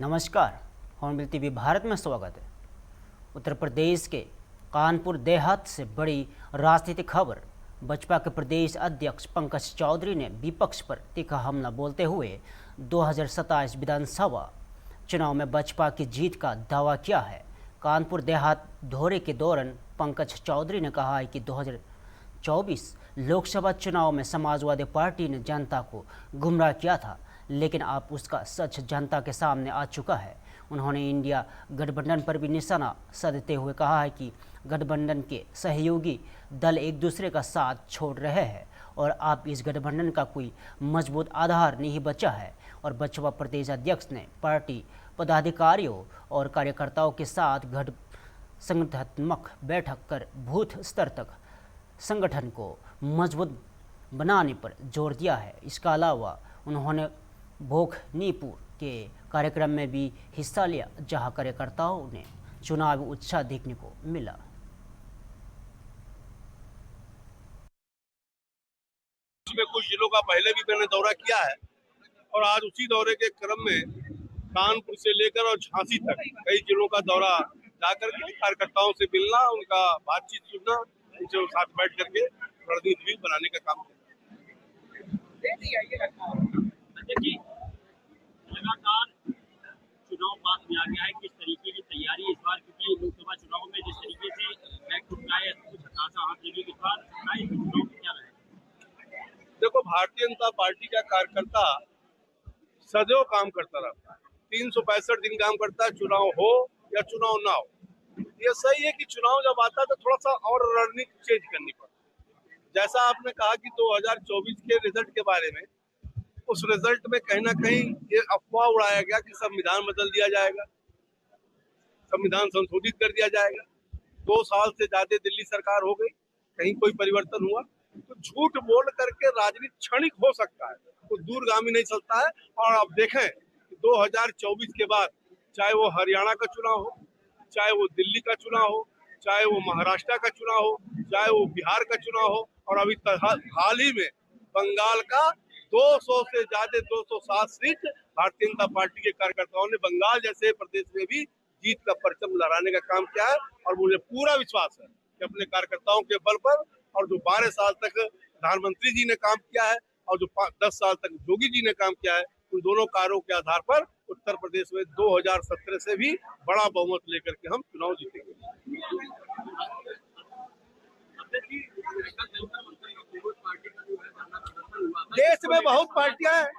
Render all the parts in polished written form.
नमस्कार, hornbill TV Bharat में स्वागत है। उत्तर प्रदेश के कानपुर देहात से बड़ी राजनीतिक खबर। बसपा के प्रदेश अध्यक्ष पंकज चौधरी ने विपक्ष पर तीखा हमला बोलते हुए 2027 विधानसभा चुनाव में बसपा की जीत का दावा किया है। कानपुर देहात दौरे के दौरान पंकज चौधरी ने कहा है कि 2024 लोकसभा चुनाव में समाजवादी पार्टी ने जनता को गुमराह किया था, लेकिन अब उसका सच जनता के सामने आ चुका है। उन्होंने इंडिया गठबंधन पर भी निशाना साधते हुए कहा है कि गठबंधन के सहयोगी दल एक दूसरे का साथ छोड़ रहे हैं और अब इस गठबंधन का कोई मजबूत आधार नहीं बचा है। और बसपा प्रदेश अध्यक्ष ने पार्टी पदाधिकारियों और कार्यकर्ताओं के साथ संगठनात्मक बैठक कर बूथ स्तर तक संगठन को मजबूत बनाने पर जोर दिया है। इसका अलावा उन्होंने भोखनीपुर के कार्यक्रम में भी हिस्सा लिया, जहां कार्यकर्ताओं ने चुनावी उत्साह देखने को मिला। में कुछ जिलों का पहले भी मैंने दौरा किया है और आज उसी दौरे के क्रम में कानपुर से लेकर और झांसी तक कई जिलों का दौरा जाकर के कार्यकर्ताओं से मिलना, उनका बातचीत सुनना, उनसे साथ बैठ करके रणनीति बनाने का काम किया। लगातार चुनाव पास में आ गया है, किस तरीके की तैयारी इस बार, क्योंकि लोकसभा चुनाव में जिस तरीके से बैकफुट कुछ हताशा हाथ लगी, इस बार चुनाव में क्या रहेगा? देखो, भारतीय जनता पार्टी का कार्यकर्ता सदैव काम करता रहता है, 365 दिन काम करता है, चुनाव हो या चुनाव ना हो। ये सही है कि चुनाव जब आता है तो थोड़ा सा और रणनीति चेंज करनी पड़ती है। जैसा आपने कहा कि 2024 के रिजल्ट के बारे में, उस रिजल्ट में कहीं ना कहीं ये अफवाह उड़ाया गया कि संविधान बदल दिया जाएगा, संविधान संशोधित कर दिया जाएगा। 2 साल से ज्यादा दिल्ली सरकार हो गई, कहीं कोई परिवर्तन हुआ? तो झूठ बोल करके राजनीति क्षणिक हो सकता है, तो दूरगामी नहीं चलता है। और अब देखें कि 2024 के बाद चाहे वो हरियाणा का चुनाव हो, चाहे वो दिल्ली का चुनाव हो, चाहे वो महाराष्ट्र का चुनाव हो, चाहे वो बिहार का चुनाव हो, और अभी हाल ही में बंगाल का 200 से ज्यादा 207 सीट भारतीय जनता पार्टी के कार्यकर्ताओं ने बंगाल जैसे प्रदेश में भी जीत का परचम लहराने का काम किया है। और मुझे पूरा विश्वास है कि अपने कार्यकर्ताओं के बल पर, और जो 12 साल तक प्रधानमंत्री जी ने काम किया है और जो 10 साल तक योगी जी ने काम किया है, उन दोनों कार्यों के आधार पर उत्तर प्रदेश में 2017 से भी बड़ा बहुमत लेकर के हम चुनाव जीतेंगे। देश में बहुत पार्टियां हैं,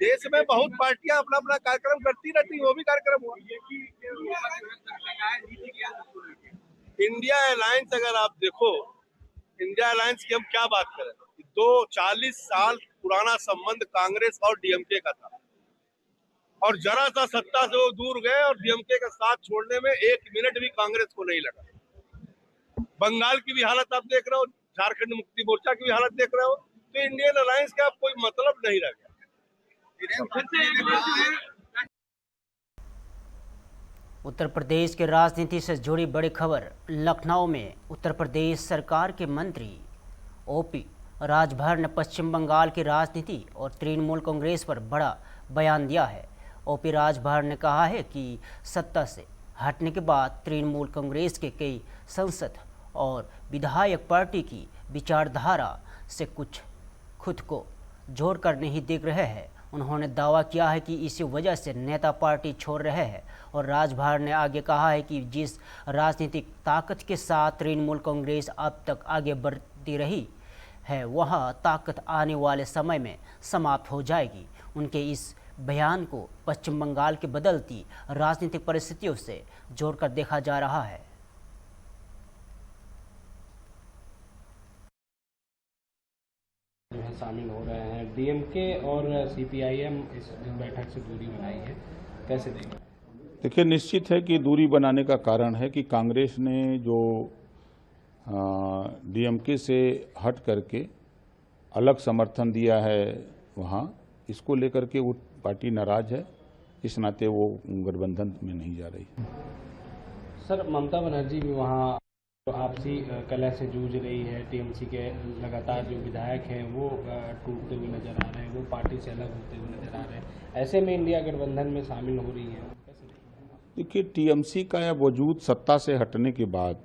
देश में बहुत पार्टियां अपना अपना कार्यक्रम करती रहती है, वो भी कार्यक्रम हुआ। इंडिया अलायंस अगर आप देखो, इंडिया अलायंस की हम क्या बात करें, 40 साल पुराना संबंध कांग्रेस और डीएमके का था, और जरा सा सत्ता से वो दूर गए और डीएमके का साथ छोड़ने में 1 मिनट भी कांग्रेस को नहीं लगा। बंगाल की भी हालत आप देख रहे हो, झारखंड मुक्ति मोर्चा की भी हालत देख रहे हो, तो इंडियन अलायंस का कोई मतलब नहीं रह गया। उत्तर प्रदेश के राजनीति से जुड़ी बड़ी खबर। लखनऊ में उत्तर प्रदेश सरकार के मंत्री ओपी राजभर ने पश्चिम बंगाल की राजनीति और तृणमूल कांग्रेस पर बड़ा बयान दिया है। ओपी राजभर ने कहा है कि सत्ता से हटने के बाद तृणमूल कांग्रेस के कई सांसद और विधायक पार्टी की विचारधारा से कुछ खुद को जोड़कर नहीं देख रहे हैं। उन्होंने दावा किया है कि इसी वजह से नेता पार्टी छोड़ रहे हैं। और राजभर ने आगे कहा है कि जिस राजनीतिक ताकत के साथ तृणमूल कांग्रेस अब तक आगे बढ़ती रही है, वह ताकत आने वाले समय में समाप्त हो जाएगी। उनके इस बयान को पश्चिम बंगाल की बदलती राजनीतिक परिस्थितियों से जोड़कर देखा जा रहा है। शामिल हो रहे हैं, डीएमके और सीपीआईएम इस बैठक से दूरी बनाई है, कैसे देखें? देखिए, निश्चित है कि दूरी बनाने का कारण है कि कांग्रेस ने जो डीएमके से हट करके अलग समर्थन दिया है, वहाँ इसको लेकर के वो पार्टी नाराज है, इस नाते वो गठबंधन में नहीं जा रही। सर, ममता बनर्जी भी वहाँ तो आपसी कलह से जूझ रही है। टीएमसी के लगातार जो विधायक हैं वो टूटते हुए नजर आ रहे हैं, वो पार्टी से अलग होते हुए नजर आ रहे हैं। ऐसे में इंडिया गठबंधन में शामिल हो रही है। देखिए, टीएमसी का यह वजूद सत्ता से हटने के बाद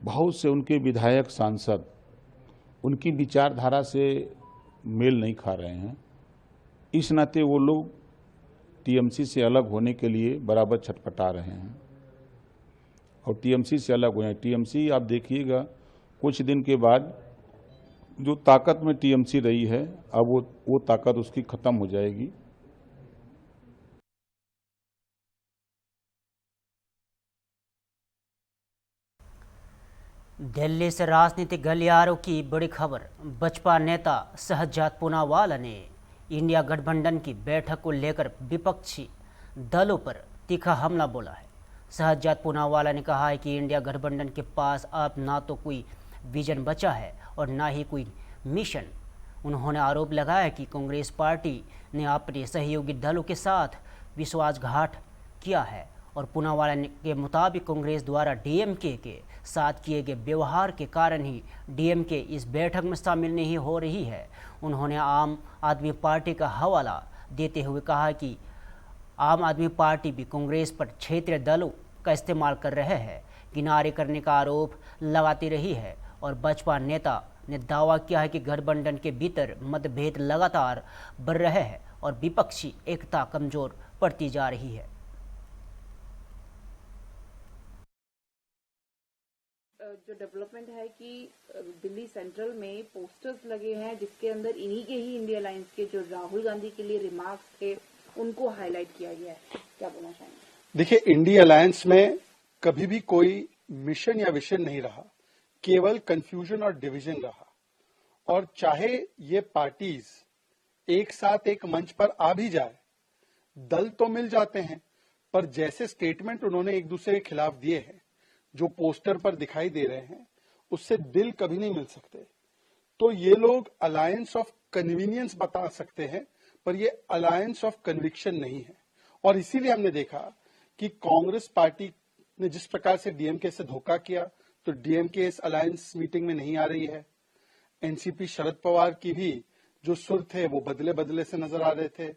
बहुत से उनके विधायक सांसद उनकी विचारधारा से मेल नहीं खा रहे हैं। इस नाते वो लोग टीएमसी से अलग होने के लिए बराबर छटपटा रहे हैं और टीएमसी से अलग हुए हैं। टीएमसी आप देखिएगा कुछ दिन के बाद जो ताकत में टीएमसी रही है, अब वो ताकत उसकी खत्म हो जाएगी। दिल्ली से राजनीतिक गलियारों की बड़ी खबर। बसपा नेता शहजाद पूनावाला ने इंडिया गठबंधन की बैठक को लेकर विपक्षी दलों पर तीखा हमला बोला है। शहजाद पूनावाला ने कहा है कि इंडिया गठबंधन के पास अब ना तो कोई विजन बचा है और ना ही कोई मिशन। उन्होंने आरोप लगाया कि कांग्रेस पार्टी ने अपने सहयोगी दलों के साथ विश्वासघात किया है और पूनावाला के मुताबिक कांग्रेस द्वारा डीएमके के साथ किए गए व्यवहार के कारण ही डीएमके इस बैठक में शामिल नहीं हो रही है। उन्होंने आम आदमी पार्टी का हवाला देते हुए कहा कि आम आदमी पार्टी भी कांग्रेस पर क्षेत्रीय दलों का इस्तेमाल कर रहे हैं, किनारे करने का आरोप लगाती रही है और बसपा नेता ने दावा किया है कि गठबंधन के भीतर मतभेद लगातार बढ़ रहे हैं और विपक्षी एकता कमजोर पड़ती जा रही है। जो डेवलपमेंट है कि दिल्ली सेंट्रल में पोस्टर्स लगे हैं जिसके अंदर इन्हीं के ही इंडिया अलायंस के जो राहुल गांधी के लिए रिमार्क्स थे उनको हाईलाइट किया गया है। क्या बोलना चाहेंगे? देखिए, इंडिया अलायंस में कभी भी कोई मिशन या विजन नहीं रहा, केवल कंफ्यूजन और डिवीजन रहा। और चाहे ये पार्टीज एक साथ एक मंच पर आ भी जाए, दल तो मिल जाते हैं, पर जैसे स्टेटमेंट उन्होंने एक दूसरे के खिलाफ दिए हैं, जो पोस्टर पर दिखाई दे रहे हैं, उससे दिल कभी नहीं मिल सकते। तो ये लोग अलायंस ऑफ कन्वीनियंस बता सकते हैं, पर ये अलायंस ऑफ कन्विक्शन नहीं है। और इसीलिए हमने देखा कि कांग्रेस पार्टी ने जिस प्रकार से डीएमके से धोखा किया, तो डीएमके इस अलायंस मीटिंग में नहीं आ रही है। एनसीपी शरद पवार की भी जो सुर थे वो बदले बदले से नजर आ रहे थे।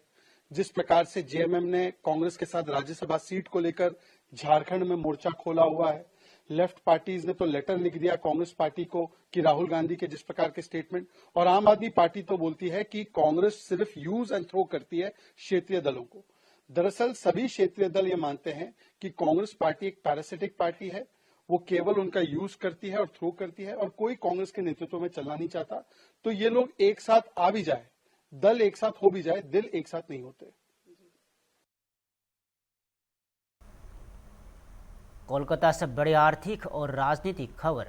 जिस प्रकार से जेएमएम ने कांग्रेस के साथ राज्यसभा सीट को लेकर झारखंड में मोर्चा खोला हुआ है, लेफ्ट पार्टीज ने तो लेटर लिख दिया कांग्रेस पार्टी को कि राहुल गांधी के जिस प्रकार के स्टेटमेंट, और आम आदमी पार्टी तो बोलती है कि कांग्रेस सिर्फ यूज एंड थ्रो करती है क्षेत्रीय दलों को। दरअसल सभी क्षेत्रीय दल ये मानते हैं कि कांग्रेस पार्टी एक पैरासिटिक पार्टी है, वो केवल उनका यूज करती है और थ्रो करती है और कोई कांग्रेस के नेतृत्व में चलना नहीं चाहता। तो ये लोग एक साथ आ भी जाए, दल एक साथ हो भी जाए, दिल एक साथ नहीं होते। कोलकाता से बड़ी आर्थिक और राजनीतिक खबर।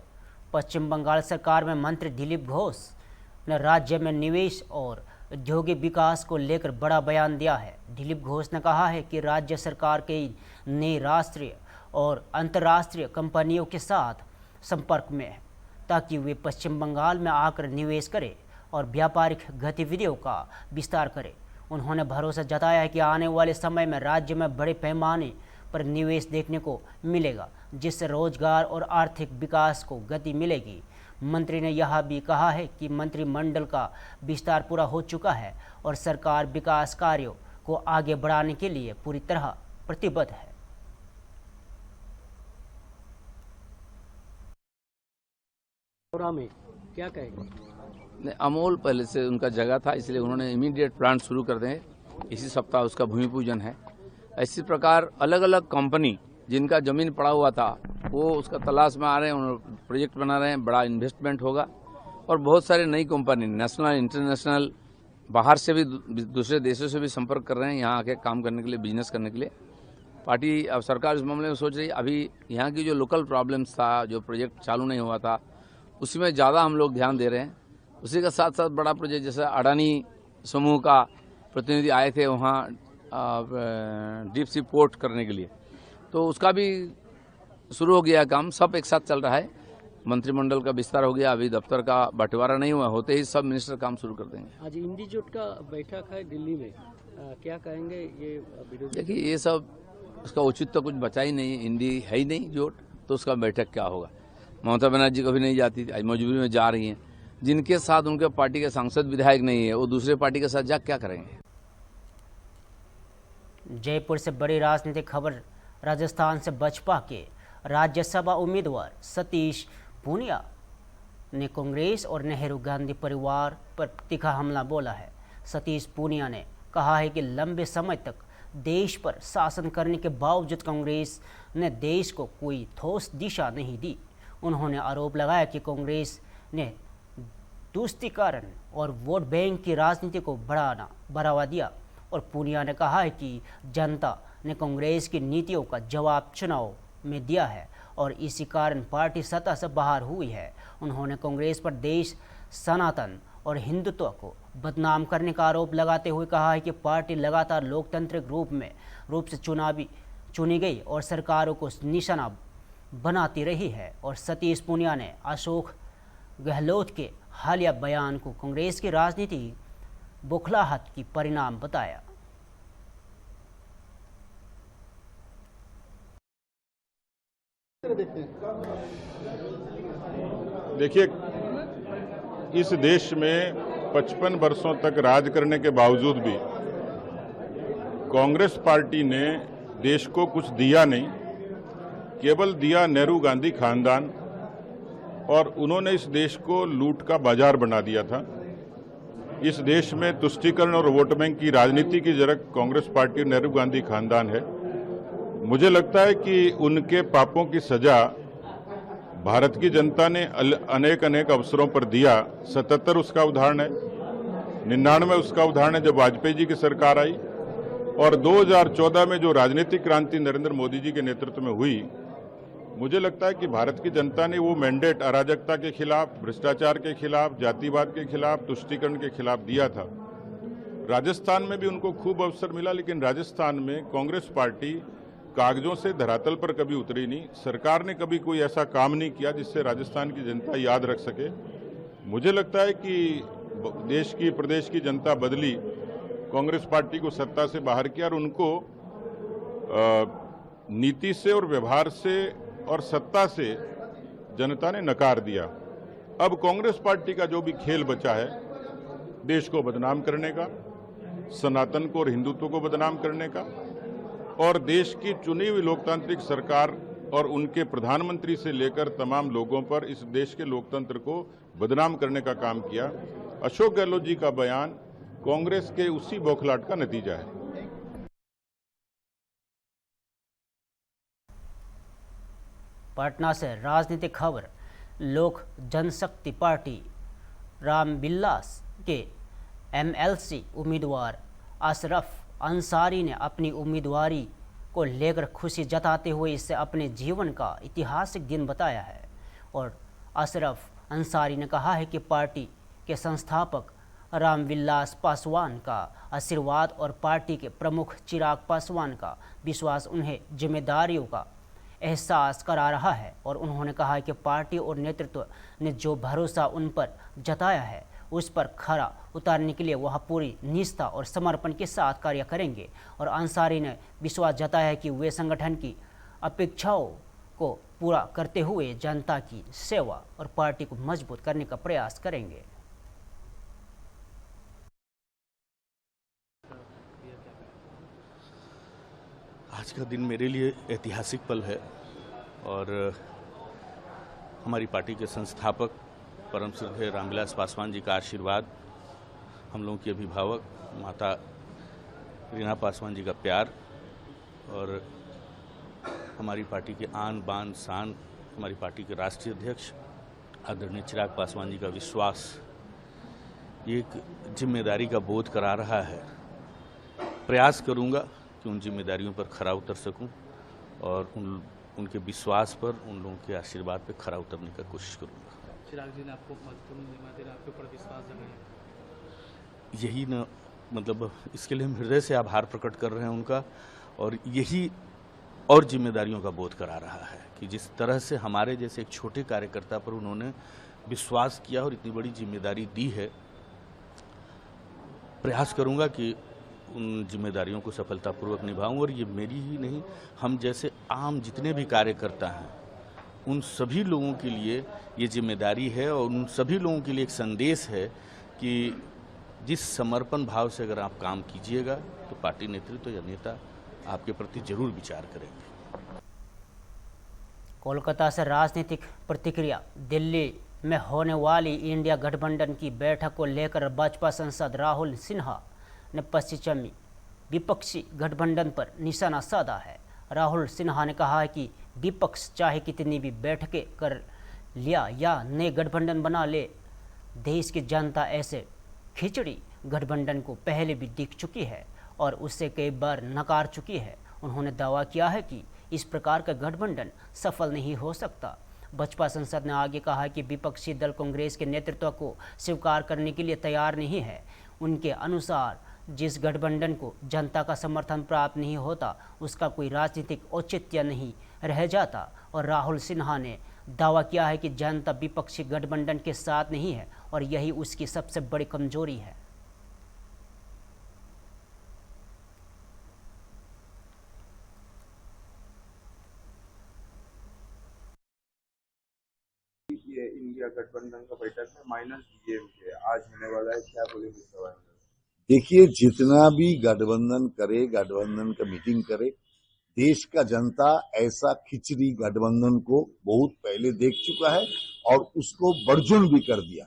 पश्चिम बंगाल सरकार में मंत्री दिलीप घोष ने राज्य में निवेश और औद्योगिक विकास को लेकर बड़ा बयान दिया है। दिलीप घोष ने कहा है कि राज्य सरकार कई नई राष्ट्रीय और अंतर्राष्ट्रीय कंपनियों के साथ संपर्क में है ताकि वे पश्चिम बंगाल में आकर निवेश करें और व्यापारिक गतिविधियों का विस्तार करें। उन्होंने भरोसा जताया है कि आने वाले समय में राज्य में बड़े पैमाने पर निवेश देखने को मिलेगा, जिससे रोजगार और आर्थिक विकास को गति मिलेगी। मंत्री ने यह भी कहा है कि मंत्रिमंडल का विस्तार पूरा हो चुका है और सरकार विकास कार्यों को आगे बढ़ाने के लिए पूरी तरह प्रतिबद्ध है। में क्या कहेंगे? अमोल पहले से उनका जगह था, इसलिए उन्होंने इमीडिएट प्लांट शुरू कर दें। इसी सप्ताह उसका भूमि पूजन है। इसी प्रकार अलग अलग कंपनी जिनका जमीन पड़ा हुआ था वो उसका तलाश में आ रहे हैं, प्रोजेक्ट बना रहे हैं, बड़ा इन्वेस्टमेंट होगा। और बहुत सारे नई कंपनी नेशनल इंटरनेशनल बाहर से भी दूसरे देशों से भी संपर्क कर रहे हैं यहाँ आके काम करने के लिए, बिजनेस करने के लिए। पार्टी अब सरकार इस मामले में सोच रही है। अभी यहाँ की जो लोकल प्रॉब्लम्स था, जो प्रोजेक्ट चालू नहीं हुआ था, उसी में ज़्यादा हम लोग ध्यान दे रहे हैं। उसी के साथ साथ बड़ा प्रोजेक्ट जैसे अडानी समूह का प्रतिनिधि आए थे वहाँ डीप सी पोर्ट करने के लिए, तो उसका भी शुरू हो गया काम। सब एक साथ चल रहा है। मंत्रिमंडल का विस्तार हो गया, अभी दफ्तर का बंटवारा नहीं हुआ, होते ही सब मिनिस्टर काम शुरू कर देंगे। आज इंडीजोट का बैठक है दिल्ली में, क्या कहेंगे? ये देखिए, ये सब उसका उचित तो कुछ बचा ही नहीं। इंडी है ही नहीं जोट, तो उसका बैठक क्या होगा। ममता बनर्जी कभी नहीं जाती थी, आज मजबूरी में जा रही हैं। जिनके साथ उनके पार्टी के सांसद विधायक नहीं है, वो दूसरे पार्टी के साथ जा क्या करेंगे। जयपुर से बड़ी राजनीतिक खबर। राजस्थान से बसपा के राज्यसभा उम्मीदवार सतीश पूनिया ने कांग्रेस और नेहरू गांधी परिवार पर तीखा हमला बोला है। सतीश पूनिया ने कहा है कि लंबे समय तक देश पर शासन करने के बावजूद कांग्रेस ने देश को कोई ठोस दिशा नहीं दी। उन्होंने आरोप लगाया कि कांग्रेस ने तुष्टीकरण और वोट बैंक की राजनीति को बढ़ावा दिया और पूनिया ने कहा है कि जनता ने कांग्रेस की नीतियों का जवाब चुनाव में दिया है और इसी कारण पार्टी सत्ता से बाहर हुई है। उन्होंने कांग्रेस पर देश, सनातन और हिंदुत्व को बदनाम करने का आरोप लगाते हुए कहा है कि पार्टी लगातार लोकतांत्रिक रूप से चुनी गई और सरकारों को निशाना बनाती रही है। और सतीश पूनिया ने अशोक गहलोत के हालिया बयान को कांग्रेस की राजनीति बौखलाहट की परिणाम बताया। देखिए, इस देश में 55 वर्षों तक राज करने के बावजूद भी कांग्रेस पार्टी ने देश को कुछ दिया नहीं, केवल दिया नेहरू गांधी खानदान, और उन्होंने इस देश को लूट का बाजार बना दिया था। इस देश में तुष्टीकरण और वोट बैंक की राजनीति की जड़ कांग्रेस पार्टी और नेहरू गांधी खानदान है। मुझे लगता है कि उनके पापों की सजा भारत की जनता ने अनेक अवसरों पर दिया। 77 उसका उदाहरण है, 99 उसका उदाहरण है जब वाजपेयी जी की सरकार आई, और 2014 में जो राजनीतिक क्रांति नरेंद्र मोदी जी के नेतृत्व में हुई। मुझे लगता है कि भारत की जनता ने वो मैंडेट अराजकता के खिलाफ, भ्रष्टाचार के खिलाफ, जातिवाद के खिलाफ, तुष्टीकरण के खिलाफ दिया था। राजस्थान में भी उनको खूब अवसर मिला, लेकिन राजस्थान में कांग्रेस पार्टी कागजों से धरातल पर कभी उतरी नहीं। सरकार ने कभी कोई ऐसा काम नहीं किया जिससे राजस्थान की जनता याद रख सके। मुझे लगता है कि देश की, प्रदेश की जनता बदली, कांग्रेस पार्टी को सत्ता से बाहर किया और उनको नीति से और व्यवहार से और सत्ता से जनता ने नकार दिया। अब कांग्रेस पार्टी का जो भी खेल बचा है, देश को बदनाम करने का, सनातन को और हिंदुत्व को बदनाम करने का, और देश की चुनी हुई लोकतांत्रिक सरकार और उनके प्रधानमंत्री से लेकर तमाम लोगों पर इस देश के लोकतंत्र को बदनाम करने का काम किया। अशोक गहलोत जी का बयान कांग्रेस के उसी बौखलाहट का नतीजा है। पटना से राजनीतिक खबर। लोक जनशक्ति पार्टी रामविलास के एमएलसी उम्मीदवार अशरफ अंसारी ने अपनी उम्मीदवारी को लेकर खुशी जताते हुए इसे अपने जीवन का ऐतिहासिक दिन बताया है। और अशरफ अंसारी ने कहा है कि पार्टी के संस्थापक रामविलास पासवान का आशीर्वाद और पार्टी के प्रमुख चिराग पासवान का विश्वास उन्हें जिम्मेदारियों का एहसास करा रहा है। और उन्होंने कहा कि पार्टी और नेतृत्व ने जो भरोसा उन पर जताया है उस पर खरा उतारने के लिए वह पूरी निष्ठा और समर्पण के साथ कार्य करेंगे। और अंसारी ने विश्वास जताया है कि वे संगठन की अपेक्षाओं को पूरा करते हुए जनता की सेवा और पार्टी को मजबूत करने का प्रयास करेंगे। आज का दिन मेरे लिए ऐतिहासिक पल है और हमारी पार्टी के संस्थापक परम श्रद्धेय रामविलास पासवान जी का आशीर्वाद, हम लोगों की अभिभावक माता रीना पासवान जी का प्यार और हमारी पार्टी के आन बान शान, हमारी पार्टी के राष्ट्रीय अध्यक्ष आदरणीय चिराग पासवान जी का विश्वास, ये एक जिम्मेदारी का बोध करा रहा है। प्रयास करूंगा कि उन जिम्मेदारियों पर खरा उतर सकूं और उनके विश्वास पर, उन लोगों के आशीर्वाद पर खरा उतरने का कोशिश करूंगा। चिराग जी ने आपको महत्वपूर्ण जिम्मेदारी, आपके ऊपर विश्वास जगाया, यही न मतलब इसके लिए हम हृदय से आभार प्रकट कर रहे हैं उनका, और यही और जिम्मेदारियों का बोध करा रहा है कि जिस तरह से हमारे जैसे एक छोटे कार्यकर्ता पर उन्होंने विश्वास किया और इतनी बड़ी जिम्मेदारी दी है। प्रयास करूंगा कि उन जिम्मेदारियों को सफलतापूर्वक निभाऊं और ये मेरी ही नहीं, हम जैसे आम जितने भी कार्यकर्ता हैं उन सभी लोगों के लिए ये जिम्मेदारी है और उन सभी लोगों के लिए एक संदेश है कि जिस समर्पण भाव से अगर आप काम कीजिएगा तो पार्टी नेतृत्व या नेता आपके प्रति जरूर विचार करेंगे। कोलकाता से राजनीतिक प्रतिक्रिया। दिल्ली में होने वाली इंडिया गठबंधन की बैठक को लेकर भाजपा सांसद राहुल सिन्हा ने पश्चिमी विपक्षी गठबंधन पर निशाना साधा है। राहुल सिन्हा ने कहा है कि विपक्ष चाहे कितनी भी बैठकें कर लिया या नए गठबंधन बना ले, देश की जनता ऐसे खिचड़ी गठबंधन को पहले भी दिख चुकी है और उससे कई बार नकार चुकी है। उन्होंने दावा किया है कि इस प्रकार का गठबंधन सफल नहीं हो सकता। भाजपा सांसद ने आगे कहा कि विपक्षी दल कांग्रेस के नेतृत्व को स्वीकार करने के लिए तैयार नहीं है। उनके अनुसार जिस गठबंधन को जनता का समर्थन प्राप्त नहीं होता उसका कोई राजनीतिक औचित्य नहीं रह जाता। और राहुल सिन्हा ने दावा किया है कि जनता विपक्षी गठबंधन के साथ नहीं है और यही उसकी सबसे बड़ी कमजोरी है। ये इंडिया गठबंधन का बैठक है माइनस डीएमके आज होने वाला है, क्या बोलेंगे इस सवाल में? देखिए, जितना भी गठबंधन करे, गठबंधन का मीटिंग करे, देश का जनता ऐसा खिचड़ी गठबंधन को बहुत पहले देख चुका है और उसको वर्जन भी कर दिया।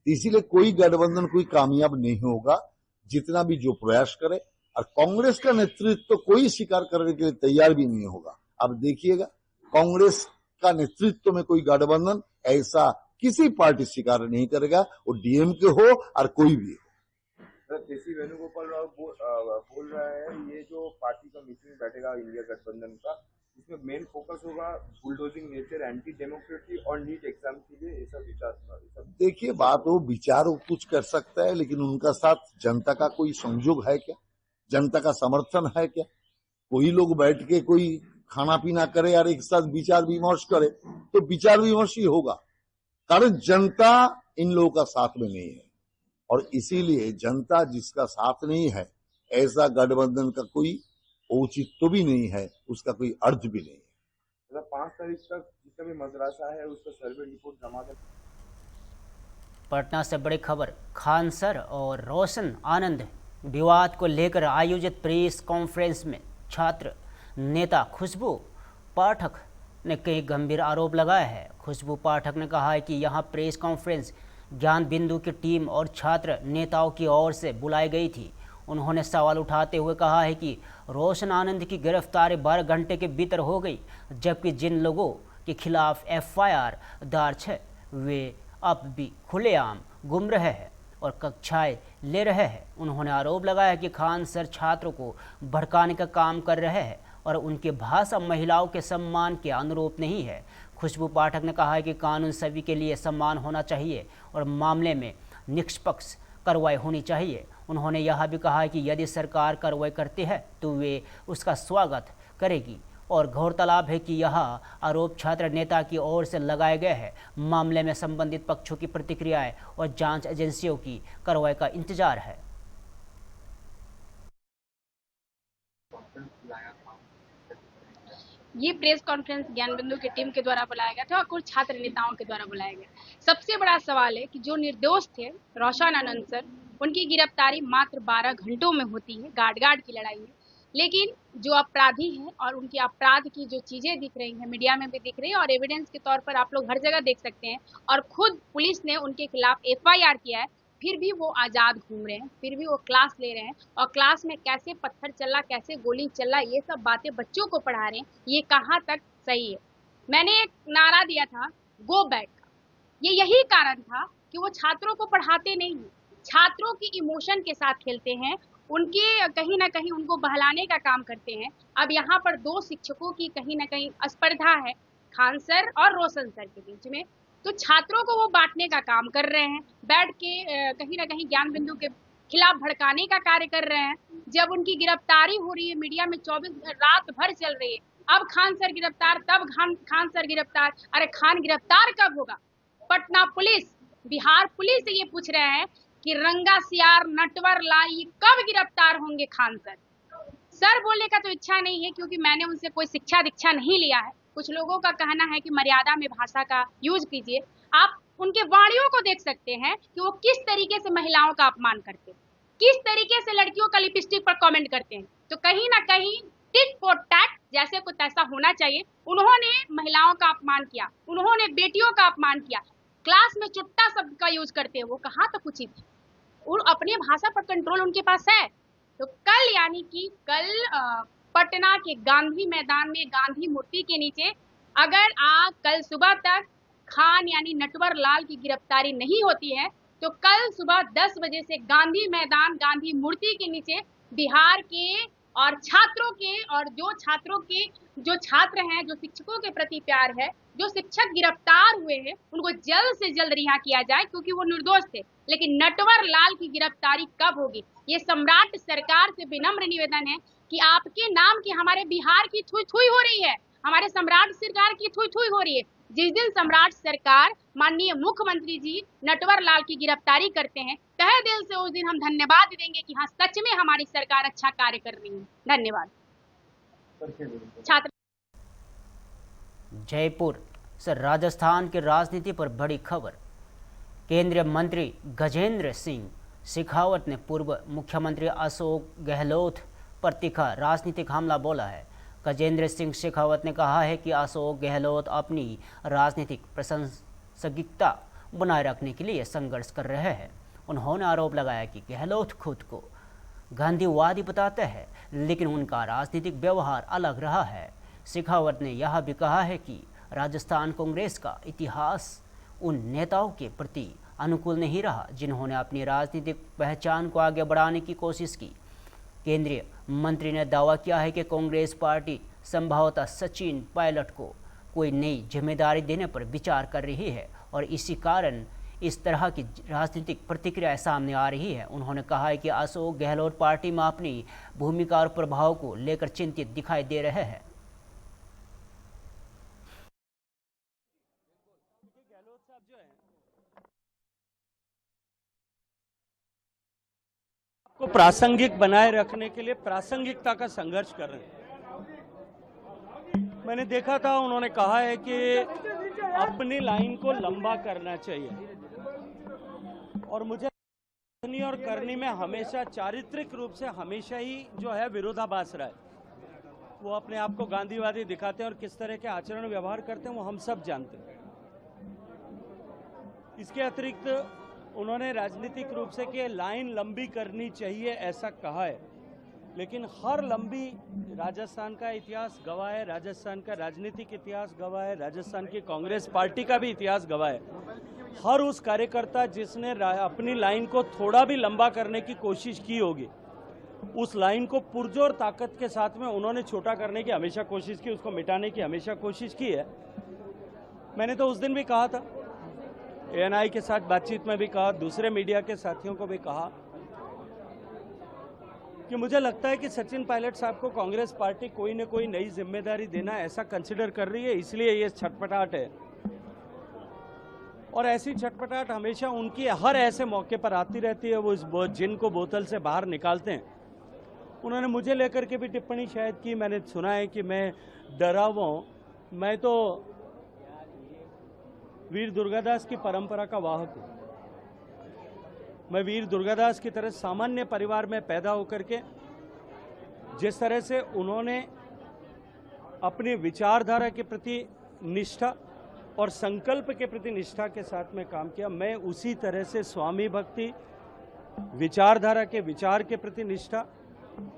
इसीलिए कोई गठबंधन कोई कामयाब नहीं होगा जितना भी जो प्रयास करे, और कांग्रेस का नेतृत्व तो कोई स्वीकार करने के लिए तैयार भी नहीं होगा। अब देखिएगा, कांग्रेस का नेतृत्व में कोई गठबंधन ऐसा किसी पार्टी स्वीकार नहीं करेगा, वो डीएमके हो और कोई भी हो। केसी वेणुगोपाल राव बोल रहा है ये जो पार्टी का मीटिंग बैठेगा इंडिया गठबंधन का, इसमें मेन फोकस होगा बुलडोजिंग नेचर, एंटी डेमोक्रेसी और नीट एग्जाम के लिए, ऐसा विचार। देखिए, बात वो विचार कुछ कर सकता है, लेकिन उनका साथ जनता का कोई संयोग है क्या? जनता का समर्थन है क्या? कोई लोग बैठ के कोई खाना पीना करे और एक साथ विचार विमर्श करे तो विचार विमर्श ही होगा, कारण जनता इन लोगों का साथ में नहीं है। और इसीलिए जनता जिसका साथ नहीं है, ऐसा गठबंधन का कोई औचित्य भी नहीं है, उसका कोई अर्थ भी नहीं है। 5 तारीख तक जितना भी मदरसा है उसका सर्वे रिपोर्ट जमा कर। पटना से बड़ी खबर। खान सर और रोशन आनंद विवाद को लेकर आयोजित प्रेस कॉन्फ्रेंस में छात्र नेता खुशबू पाठक ने कई गंभीर आरोप लगाए हैं। खुशबू पाठक ने कहा है कि यहां प्रेस कॉन्फ्रेंस ज्ञान बिंदु की टीम और छात्र नेताओं की ओर से बुलाई गई थी। उन्होंने सवाल उठाते हुए कहा है कि रोशन आनंद की गिरफ्तारी 12 घंटे के भीतर हो गई, जबकि जिन लोगों के खिलाफ एफआईआर दर्ज है वे अब भी खुलेआम घूम रहे हैं और कक्षाएं ले रहे हैं। उन्होंने आरोप लगाया कि खान सर छात्रों को भड़काने का काम कर रहे हैं और उनकी भाषा महिलाओं के सम्मान के अनुरूप नहीं है। खुशबू पाठक ने कहा है कि कानून सभी के लिए समान होना चाहिए और मामले में निष्पक्ष कार्रवाई होनी चाहिए। उन्होंने यह भी कहा है कि यदि सरकार कार्रवाई करती है तो वे उसका स्वागत करेगी और गौरतलब है कि यह आरोप छात्र नेता की ओर से लगाए गए हैं। मामले में संबंधित पक्षों की प्रतिक्रियाएं और जांच एजेंसियों की कार्रवाई का इंतजार है। ये प्रेस कॉन्फ्रेंस ज्ञान बिंदु की टीम के द्वारा बुलाया गया था और कुछ छात्र नेताओं के द्वारा बुलाया गया। सबसे बड़ा सवाल है कि जो निर्दोष थे रोशन आनंद सर, उनकी गिरफ्तारी मात्र 12 घंटों में होती है गार्ड की लड़ाई में, लेकिन जो अपराधी हैं और उनके अपराध की जो चीजें दिख रही हैं मीडिया में भी दिख रही है और एविडेंस के तौर पर आप लोग हर जगह देख सकते हैं और खुद पुलिस ने उनके खिलाफ एफआईआर किया है, फिर भी वो आज़ाद घूम रहे हैं, फिर भी वो क्लास ले रहे हैं और क्लास में कैसे पत्थर चला, कैसे गोली चला, ये सब बातें बच्चों को पढ़ा रहे हैं। ये कहाँ तक सही है? मैंने एक नारा दिया था, गो बैक का। ये यही कारण था कि वो छात्रों को पढ़ाते नहीं हैं, छात्रों की इमोशन के साथ खेलते हैं, उनके कहीं ना कहीं उनको बहलाने का काम करते हैं। अब यहाँ पर 2 शिक्षकों की कहीं ना कहीं स्पर्धा है, खान सर और रोशन सर के बीच में, तो छात्रों को वो बांटने का काम कर रहे हैं, बैठ के कहीं ना कहीं ज्ञान बिंदु के खिलाफ भड़काने का कार्य कर रहे हैं। जब उनकी गिरफ्तारी हो रही है, मीडिया में 24 रात भर चल रही है, अब खान सर गिरफ्तार, तब खान सर गिरफ्तार, अरे खान गिरफ्तार कब होगा? पटना पुलिस, बिहार पुलिस से ये पूछ रहे हैं कि रंगा सियार नटवर लाई कब गिरफ्तार होंगे खान सर? सर बोलने का तो इच्छा नहीं है क्योंकि मैंने उनसे कोई शिक्षा दीक्षा नहीं लिया है, कुछ लोगों का कहना है कि मर्यादा में भाषा का यूज कीजिए। आप उनके वाणियों को देख सकते हैं कि वो किस तरीके से महिलाओं का अपमान करते हैं, किस तरीके से लड़कियों का लिपस्टिक पर कमेंट करते हैं। तो कहीं ना कहीं टिट फॉर टैट जैसे कुछ ऐसा होना चाहिए। उन्होंने महिलाओं का अपमान किया, उन्होंने बेटियों का अपमान किया, क्लास में चुट्टा शब्द का यूज करते हैं, वो कहाँ तक उचित है? और अपने भाषा पर कंट्रोल उनके पास है। तो कल यानी कि कल पटना के गांधी मैदान में गांधी मूर्ति के नीचे अगर कल सुबह तक खान यानी नटवर लाल की गिरफ्तारी नहीं होती है तो कल सुबह 10 बजे से गांधी मैदान गांधी मूर्ति के नीचे बिहार के और छात्रों के और जो छात्र हैं, जो शिक्षकों के प्रति प्यार है, जो शिक्षक गिरफ्तार हुए हैं उनको जल्द से जल्द रिहा किया जाए क्योंकि वो निर्दोष थे। लेकिन नटवर लाल की गिरफ्तारी कब होगी? ये सम्राट सरकार से विनम्र निवेदन है कि आपके नाम की हमारे बिहार की थुई थुई हो रही है, हमारे सम्राट सरकार की थुई थुई हो रही है। जिस दिन सम्राट सरकार माननीय मुख्यमंत्री जी नटवर लाल की गिरफ्तारी करते हैं, तहे दिल से उस दिन हम धन्यवाद देंगे कि हाँ सच में हमारी सरकार अच्छा कार्य कर रही है। धन्यवाद। छात्र जयपुर से राजस्थान की राजनीति पर बड़ी खबर। केंद्रीय मंत्री गजेंद्र सिंह शेखावत ने पूर्व मुख्यमंत्री अशोक गहलोत पर तीखा राजनीतिक हमला बोला है। गजेंद्र सिंह शेखावत ने कहा है कि अशोक गहलोत अपनी राजनीतिक प्रासंगिकता बनाए रखने के लिए संघर्ष कर रहे हैं। उन्होंने आरोप लगाया कि गहलोत खुद को गांधीवादी बताते हैं लेकिन उनका राजनीतिक व्यवहार अलग रहा है। शेखावत ने यह भी कहा है कि राजस्थान कांग्रेस का इतिहास उन नेताओं के प्रति अनुकूल नहीं रहा जिन्होंने अपनी राजनीतिक पहचान को आगे बढ़ाने की कोशिश की। केंद्रीय मंत्री ने दावा किया है कि कांग्रेस पार्टी संभवतः सचिन पायलट को कोई नई जिम्मेदारी देने पर विचार कर रही है और इसी कारण इस तरह की राजनीतिक प्रतिक्रिया सामने आ रही है। उन्होंने कहा है कि अशोक गहलोत पार्टी में अपनी भूमिका और प्रभाव को लेकर चिंतित दिखाई दे रहे हैं। को प्रासंगिक बनाए रखने के लिए प्रासंगिकता का संघर्ष कर रहे हैं। मैंने देखा था उन्होंने कहा है कि अपनी लाइन को लंबा करना चाहिए और मुझे कहनी और करनी में हमेशा चारित्रिक रूप से हमेशा ही जो है विरोधाभास रहा है। वो अपने आप को गांधीवादी दिखाते हैं और किस तरह के आचरण व्यवहार करते हैं वो हम सब जानते हैं। इसके अतिरिक्त उन्होंने राजनीतिक रूप से कि लाइन लंबी करनी चाहिए ऐसा कहा है, लेकिन हर लंबी राजस्थान का इतिहास गवाह है, राजस्थान का राजनीतिक इतिहास गवाह है, राजस्थान की कांग्रेस पार्टी का भी इतिहास गवाह है। हर उस कार्यकर्ता जिसने अपनी लाइन को थोड़ा भी लंबा करने की कोशिश की होगी, उस लाइन को पुरजोर ताकत के साथ में उन्होंने छोटा करने की हमेशा कोशिश की, उसको मिटाने की हमेशा कोशिश की है। मैंने तो उस दिन भी कहा था, एएनआई के साथ बातचीत में भी कहा, दूसरे मीडिया के साथियों को भी कहा कि मुझे लगता है कि सचिन पायलट साहब को कांग्रेस पार्टी कोई न कोई नई जिम्मेदारी देना ऐसा कंसिडर कर रही है, इसलिए ये छटपटाहट है। और ऐसी छटपटाहट हमेशा उनकी हर ऐसे मौके पर आती रहती है। वो इस जिन को बोतल से बाहर निकालते हैं। उन्होंने मुझे लेकर के भी टिप्पणी शायद की, मैंने सुना है कि मैं डरा हुआ हूं। मैं तो वीर दुर्गादास की परंपरा का वाहक हूं। मैं वीर दुर्गादास की तरह सामान्य परिवार में पैदा होकर के जिस तरह से उन्होंने अपनी विचारधारा के प्रति निष्ठा और संकल्प के प्रति निष्ठा के साथ में काम किया, मैं उसी तरह से स्वामी भक्ति, विचारधारा के विचार के प्रति निष्ठा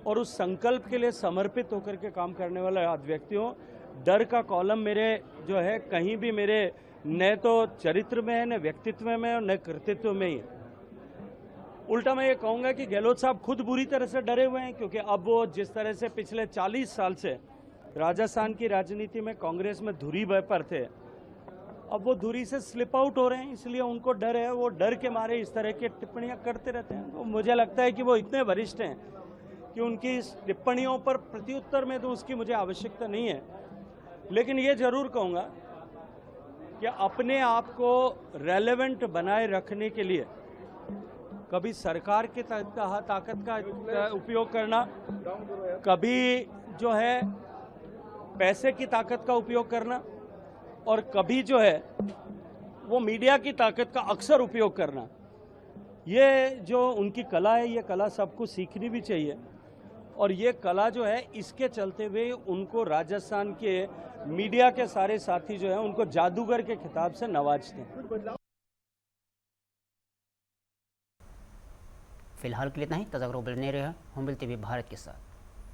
और उस संकल्प के लिए समर्पित होकर के काम करने वाला व्यक्ति हूं। डर का कॉलम मेरे जो है कहीं भी मेरे न तो चरित्र में है, न व्यक्तित्व में है और न कृतित्व में ही है। उल्टा मैं ये कहूंगा कि गहलोत साहब खुद बुरी तरह से डरे हुए हैं, क्योंकि अब वो जिस तरह से पिछले 40 साल से राजस्थान की राजनीति में कांग्रेस में धुरी पर थे, अब वो धुरी से स्लिप आउट हो रहे हैं, इसलिए उनको डर है। वो डर के मारे इस तरह की टिप्पणियां करते रहते हैं। तो मुझे लगता है कि वो इतने वरिष्ठ हैं कि उनकी इस टिप्पणियों पर प्रत्युत्तर में तो उसकी मुझे आवश्यकता नहीं है। लेकिन ये जरूर कहूंगा कि अपने आप को रेलेवेंट बनाए रखने के लिए कभी सरकार की ताकत का उपयोग करना, कभी जो है पैसे की ताकत का उपयोग करना और कभी जो है वो मीडिया की ताकत का अक्सर उपयोग करना, ये जो उनकी कला है, ये कला सबको सीखनी भी चाहिए। और ये कला जो है, इसके चलते हुए उनको राजस्थान के मीडिया के सारे साथी जो है उनको जादूगर के खिताब से नवाजते हैं। फिलहाल के लिए इतना ही। ताज़ा खबरों बने रहे होमबिल टीवी भारत के साथ।